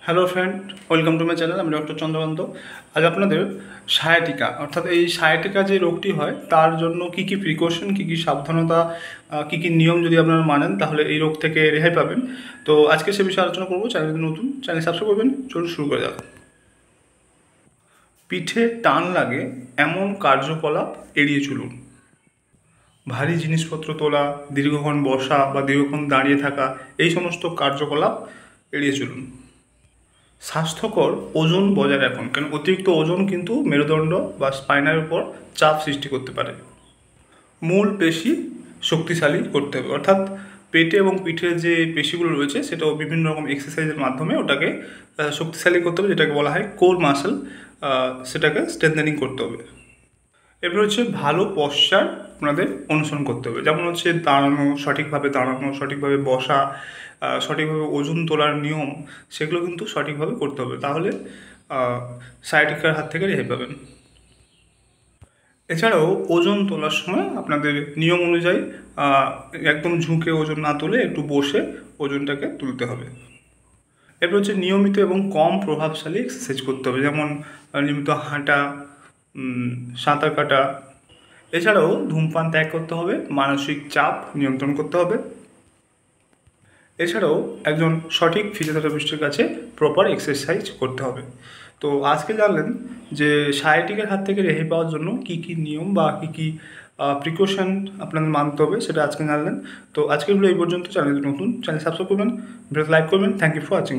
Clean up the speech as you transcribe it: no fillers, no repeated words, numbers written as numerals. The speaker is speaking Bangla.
Hello friend, welcome to my channel. আমি ডক্টর চন্দ্রকান্ত। আজ আপনাদের সায়াটিকা অর্থাৎ এই সায়াটিকা যে রোগটি হয় তার জন্য কি কি প্রিকশন, কি কি সাবধানতা, কি কি নিয়ম যদি আপনারা মানেন তাহলে এই রোগ থেকে রেহাই পাবেন। তো আজকে সে বিষয়ে আলোচনা করবো। চ্যানেল নতুন, চ্যানেল সাবস্ক্রাইব করবেন। চলুন শুরু করে যাক। পিঠে টান লাগে এমন কার্যকলাপ এড়িয়ে চলুন। ভারী জিনিসপত্র তোলা, দীর্ঘক্ষণ বসা বা দীর্ঘক্ষণ দাঁড়িয়ে থাকা, এই সমস্ত কার্যকলাপ এড়িয়ে চলুন। স্বাস্থ্যকর ওজন বজায় রাখুন, কারণ অতিরিক্ত ওজন কিন্তু মেরুদণ্ড বা স্পাইনের উপর চাপ সৃষ্টি করতে পারে। মূল পেশি শক্তিশালী করতে হবে, অর্থাৎ পেটে এবং পিঠের যে পেশিগুলো রয়েছে সেটাও বিভিন্ন রকম এক্সারসাইজের মাধ্যমে ওটাকে শক্তিশালী করতে হবে, যেটাকে বলা হয় কোর মাসেল। সেটাকে স্ট্রেংথেনিং করতে হবে। এরপর হচ্ছে ভালো পশ্চার আপনাদের অনুসরণ করতে হবে, যেমন হচ্ছে দাঁড়ানো, সঠিকভাবে দাঁড়ানো, সঠিকভাবে বসা, সঠিকভাবে ওজন তোলার নিয়ম, সেগুলো কিন্তু সঠিকভাবে করতে হবে। তাহলে সায়াটিকার হাত থেকে রেহাই পাবেন। এছাড়াও ওজন তোলার সময় আপনাদের নিয়ম অনুযায়ী একদম ঝুঁকে ওজন না তুলে একটু বসে ওজনটাকে তুলতে হবে। এরপর হচ্ছে নিয়মিত এবং কম প্রভাবশালী এক্সারসাইজ করতে হবে, যেমন নিয়মিত হাঁটা, সাঁতার কাটা। এছাড়াও ধূমপান ত্যাগ করতে হবে, মানসিক চাপ নিয়ন্ত্রণ করতে হবে। এছাড়াও একজন সঠিক ফিজিওথেরাপিস্টের কাছে প্রপার এক্সারসাইজ করতে হবে। তো আজকে জানলেন যে সায়াটিকার হাত থেকে রেহাই পাওয়ার জন্য কী কী নিয়ম বা কী কী প্রিকশন আপনাদের মানতে হবে, সেটা আজকে জানলেন। তো আজকের ভিডিও এই পর্যন্ত। চ্যানেল নতুন, চ্যানেল সাবস্ক্রাইব করবেন, ভিডিওতে লাইক করবেন। Thank you for watching.